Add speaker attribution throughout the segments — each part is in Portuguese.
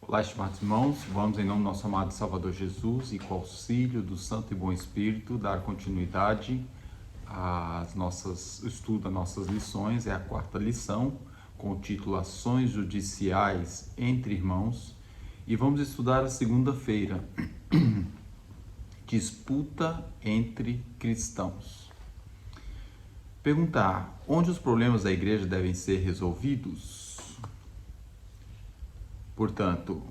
Speaker 1: Olá, estimados irmãos, vamos em nome do nosso amado Salvador Jesus e com o auxílio do Santo e Bom Espírito dar continuidade às nossas estudo, às nossas lições. É a quarta lição com o título Ações Judiciais entre Irmãos e vamos estudar a segunda-feira, disputa entre cristãos. Perguntar: onde os problemas da igreja devem ser resolvidos? Portanto,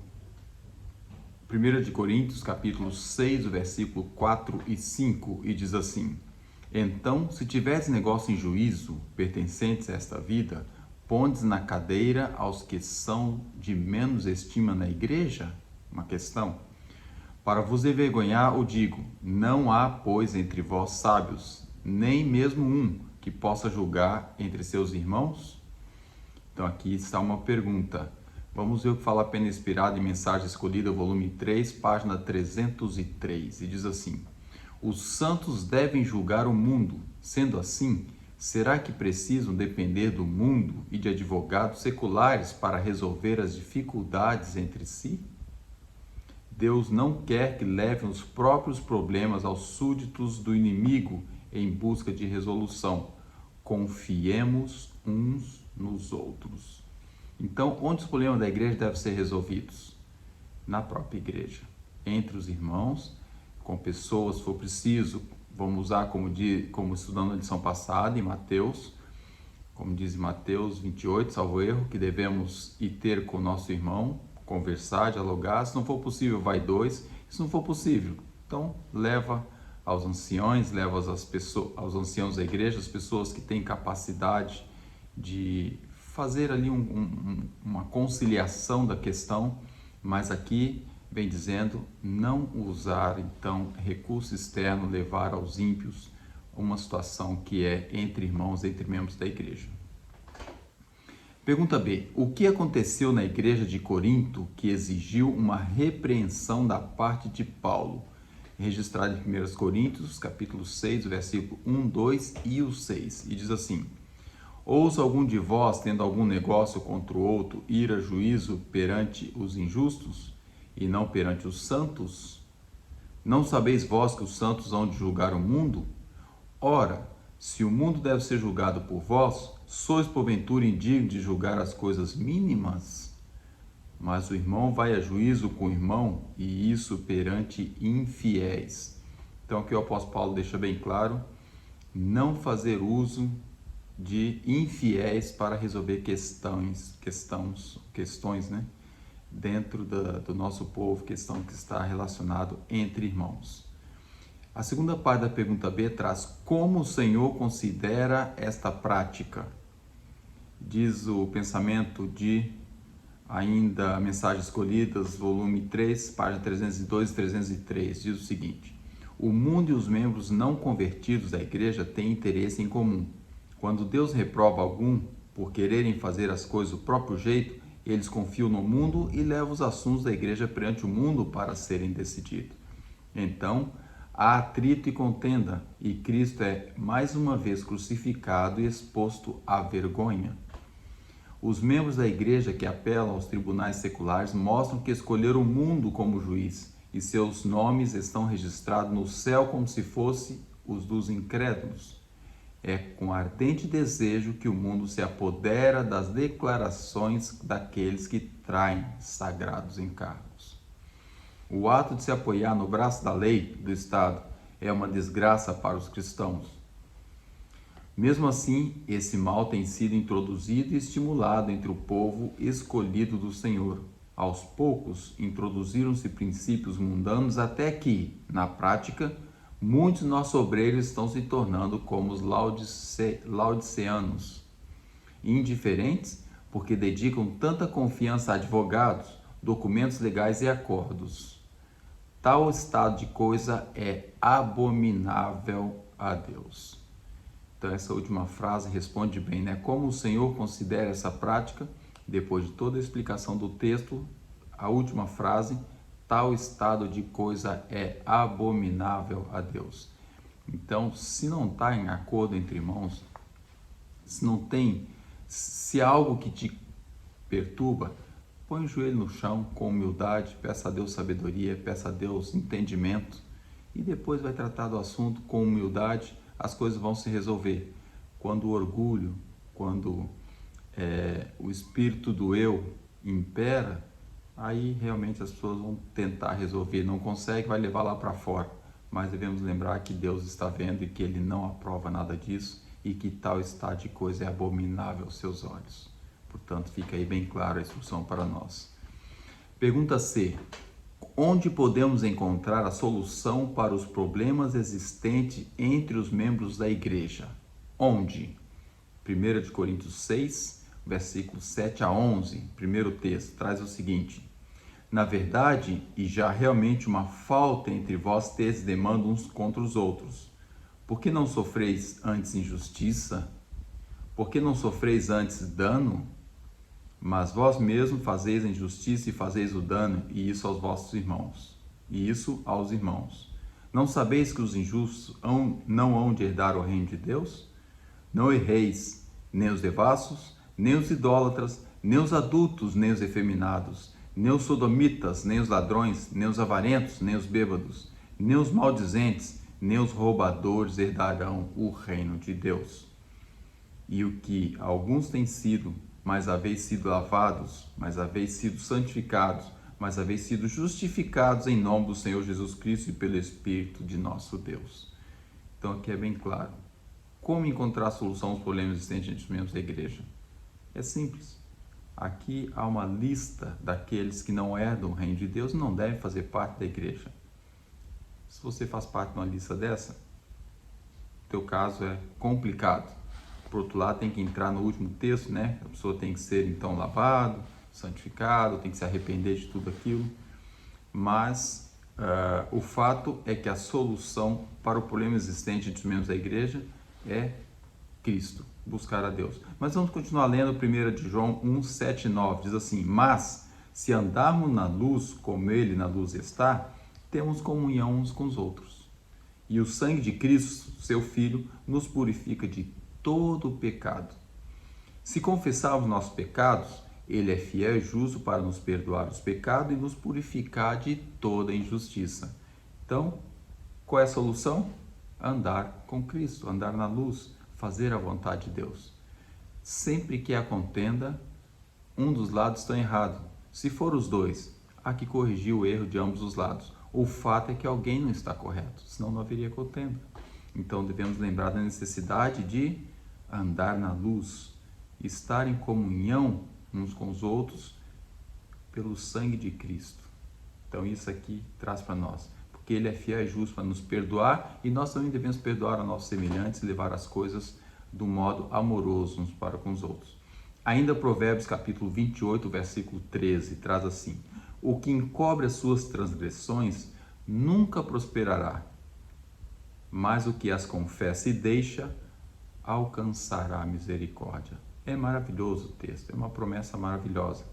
Speaker 1: 1 Coríntios, capítulo 6, versículo 4 e 5, e diz assim: então, se tiveres negócio em juízo, pertencentes a esta vida, pondes na cadeira aos que são de menos estima na igreja? Uma questão. Para vos envergonhar, o digo, não há, pois, entre vós sábios, nem mesmo um que possa julgar entre seus irmãos? Então aqui está uma pergunta. Vamos ver o que fala a Pena Inspirada em Mensagem Escolhida, volume 3, página 303, e diz assim: os santos devem julgar o mundo. Sendo assim, será que precisam depender do mundo e de advogados seculares para resolver as dificuldades entre si? Deus não quer que levem os próprios problemas aos súditos do inimigo em busca de resolução. Confiemos uns nos outros. Então, onde os problemas da igreja devem ser resolvidos? Na própria igreja, entre os irmãos, com pessoas, se for preciso. Vamos usar como estudando na lição passada, em Mateus, como diz em Mateus 28, salvo erro, que devemos ir ter com o nosso irmão, conversar, dialogar. Se não for possível, vai dois. Se não for possível, então leva aos anciões, leva aos anciãos da igreja, as pessoas que têm capacidade de fazer ali uma conciliação da questão, mas aqui vem dizendo não usar então recurso externo, levar aos ímpios uma situação que é entre irmãos, entre membros da igreja. Pergunta B. O que aconteceu na igreja de Corinto que exigiu uma repreensão da parte de Paulo? Registrado em 1 Coríntios, capítulo 6, versículo 1, 2 e o 6. E diz assim: ouça algum de vós, tendo algum negócio contra o outro, ir a juízo perante os injustos, e não perante os santos? Não sabeis vós que os santos hão de julgar o mundo? Ora, se o mundo deve ser julgado por vós, sois porventura indignos de julgar as coisas mínimas? Mas o irmão vai a juízo com o irmão, e isso perante infiéis. Então aqui o apóstolo Paulo deixa bem claro, não fazer uso de infiéis para resolver questões, né? Dentro do nosso povo, questão que está relacionado entre irmãos. A segunda parte da pergunta B traz como o Senhor considera esta prática. Diz o pensamento de ainda Mensagens Escolhidas, volume 3, página 302 e 303, diz o seguinte: o mundo e os membros não convertidos da igreja têm interesse em comum. Quando Deus reprova algum por quererem fazer as coisas do próprio jeito, eles confiam no mundo e levam os assuntos da igreja perante o mundo para serem decididos. Então, há atrito e contenda, e Cristo é mais uma vez crucificado e exposto à vergonha. Os membros da igreja que apelam aos tribunais seculares mostram que escolheram o mundo como juiz, e seus nomes estão registrados no céu como se fossem os dos incrédulos. É com ardente desejo que o mundo se apodera das declarações daqueles que traem sagrados encargos. O ato de se apoiar no braço da lei do Estado é uma desgraça para os cristãos. Mesmo assim, esse mal tem sido introduzido e estimulado entre o povo escolhido do Senhor. Aos poucos, introduziram-se princípios mundanos até que, na prática, muitos nossos obreiros estão se tornando como os laodiceanos, indiferentes porque dedicam tanta confiança a advogados, documentos legais e acordos. Tal estado de coisa é abominável a Deus. Então essa última frase responde bem, né? Como o Senhor considera essa prática? Depois de toda a explicação do texto, a última frase: tal estado de coisa é abominável a Deus. Então, se não está em acordo entre irmãos, se há algo que te perturba, põe o joelho no chão com humildade, peça a Deus sabedoria, peça a Deus entendimento e depois vai tratar do assunto com humildade, as coisas vão se resolver. Quando o orgulho, quando o espírito do eu impera, aí realmente as pessoas vão tentar resolver, não consegue, vai levar lá para fora. Mas devemos lembrar que Deus está vendo e que Ele não aprova nada disso e que tal estado de coisa é abominável aos seus olhos. Portanto, fica aí bem clara a instrução para nós. Pergunta C. Onde podemos encontrar a solução para os problemas existentes entre os membros da igreja? Onde? 1 Coríntios 6, versículos 7 a 11, primeiro texto, traz o seguinte: na verdade, e já realmente uma falta entre vós teres demanda uns contra os outros. Por que não sofreis antes injustiça? Por que não sofreis antes dano? Mas vós mesmos fazeis a injustiça e fazeis o dano, e isso aos vossos irmãos. E isso aos irmãos. Não sabeis que os injustos não hão de herdar o reino de Deus? Não erreis, nem os devassos, nem os idólatras, nem os adultos, nem os efeminados, nem os sodomitas, nem os ladrões, nem os avarentos, nem os bêbados, nem os maldizentes, nem os roubadores herdarão o reino de Deus. E o que alguns têm sido, mas haveis sido lavados, mas haveis sido santificados, mas haveis sido justificados em nome do Senhor Jesus Cristo e pelo Espírito de nosso Deus. Então aqui é bem claro. Como encontrar a solução aos problemas existentes entre os membros da igreja? É simples. Aqui há uma lista daqueles que não herdam o reino de Deus e não devem fazer parte da igreja. Se você faz parte de uma lista dessa, teu caso é complicado. Por outro lado, tem que entrar no último texto, né? A pessoa tem que ser então lavado, santificado, tem que se arrepender de tudo aquilo. Mas o fato é que a solução para o problema existente entre os membros da igreja é Cristo, buscar a Deus. Mas vamos continuar lendo 1 de João 1, 7 e 9. Diz assim: mas se andarmos na luz como Ele na luz está, temos comunhão uns com os outros. E o sangue de Cristo, seu Filho, nos purifica de todo o pecado. Se confessarmos nossos pecados, Ele é fiel e justo para nos perdoar os pecados e nos purificar de toda injustiça. Então, qual é a solução? Andar com Cristo, andar na luz, fazer a vontade de Deus. Sempre que há contenda, um dos lados está errado. Se for os dois, há que corrigir o erro de ambos os lados. O fato é que alguém não está correto, senão não haveria contenda. Então devemos lembrar da necessidade de andar na luz, estar em comunhão uns com os outros pelo sangue de Cristo. Então isso aqui traz para nós, porque Ele é fiel e justo para nos perdoar e nós também devemos perdoar a nossos semelhantes e levar as coisas do modo amoroso uns para com os outros. Ainda Provérbios capítulo 28, versículo 13, traz assim: o que encobre as suas transgressões nunca prosperará, mas o que as confessa e deixa alcançará a misericórdia. É maravilhoso o texto, é uma promessa maravilhosa.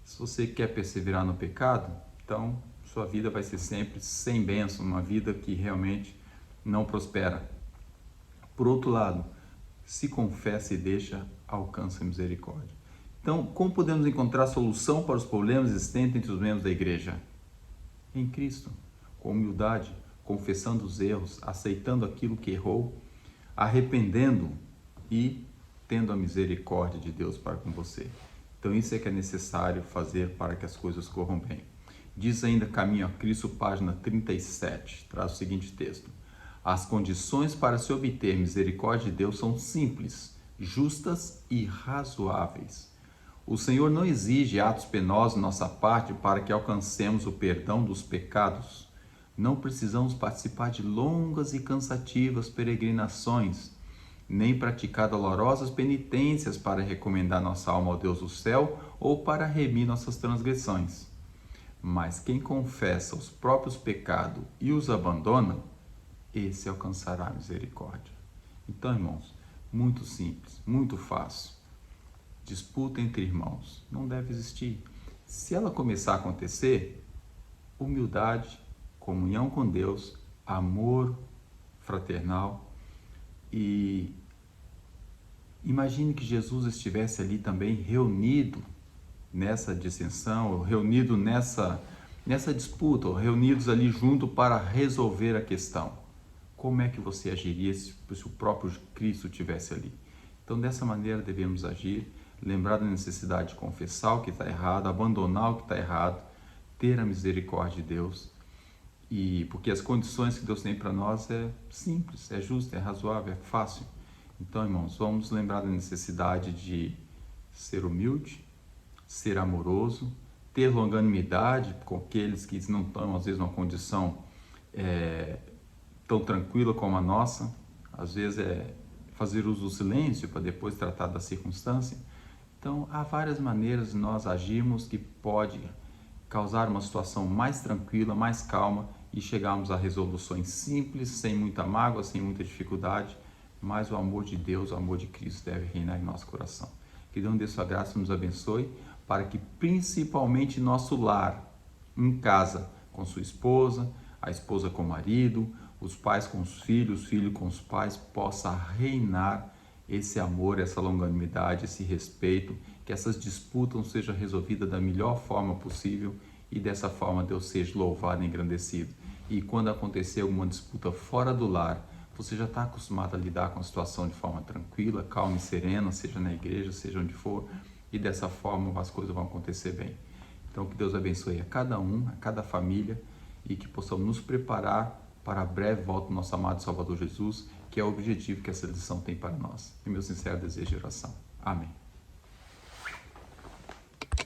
Speaker 1: Se você quer perseverar no pecado, então sua vida vai ser sempre sem bênção, uma vida que realmente não prospera. Por outro lado, se confessa e deixa, alcança a misericórdia. Então, como podemos encontrar solução para os problemas existentes entre os membros da igreja? Em Cristo, com humildade, confessando os erros, aceitando aquilo que errou, arrependendo e tendo a misericórdia de Deus para com você. Então isso é que é necessário fazer para que as coisas corram bem. Diz ainda Caminho a Cristo, página 37, traz o seguinte texto: as condições para se obter misericórdia de Deus são simples, justas e razoáveis. O Senhor não exige atos penosos de nossa parte para que alcancemos o perdão dos pecados. Não precisamos participar de longas e cansativas peregrinações, nem praticar dolorosas penitências para recomendar nossa alma ao Deus do céu ou para remir nossas transgressões. Mas quem confessa os próprios pecados e os abandona, esse alcançará a misericórdia. Então, irmãos, muito simples, muito fácil. Disputa entre irmãos não deve existir. Se ela começar a acontecer, humildade, comunhão com Deus, amor fraternal. E imagine que Jesus estivesse ali também reunido nessa dissensão, ou reunidos nessa disputa, ou reunidos ali junto para resolver a questão. Como é que você agiria se o próprio Cristo estivesse ali? Então, dessa maneira devemos agir, lembrar da necessidade de confessar o que está errado, abandonar o que está errado, ter a misericórdia de Deus, e porque as condições que Deus tem para nós é simples, é justa, é razoável, é fácil. Então, irmãos, vamos lembrar da necessidade de ser humilde, ser amoroso, ter longanimidade com aqueles que não estão, às vezes, numa condição tão tranquila como a nossa. Às vezes é fazer uso do silêncio para depois tratar da circunstância. Então, há várias maneiras de nós agirmos que pode causar uma situação mais tranquila, mais calma e chegarmos a resoluções simples, sem muita mágoa, sem muita dificuldade, mas o amor de Deus, o amor de Cristo deve reinar em nosso coração. Que Deus dê sua graça e nos abençoe, para que principalmente nosso lar, em casa, com sua esposa, a esposa com o marido, os pais com os filhos com os pais, possa reinar esse amor, essa longanimidade, esse respeito, que essas disputas sejam resolvidas da melhor forma possível e dessa forma Deus seja louvado e engrandecido. E quando acontecer alguma disputa fora do lar, você já está acostumado a lidar com a situação de forma tranquila, calma e serena, seja na igreja, seja onde for, e dessa forma as coisas vão acontecer bem. Então que Deus abençoe a cada um, a cada família, e que possamos nos preparar para a breve volta do nosso amado Salvador Jesus, que é o objetivo que essa lição tem para nós. E meu sincero desejo de oração. Amém.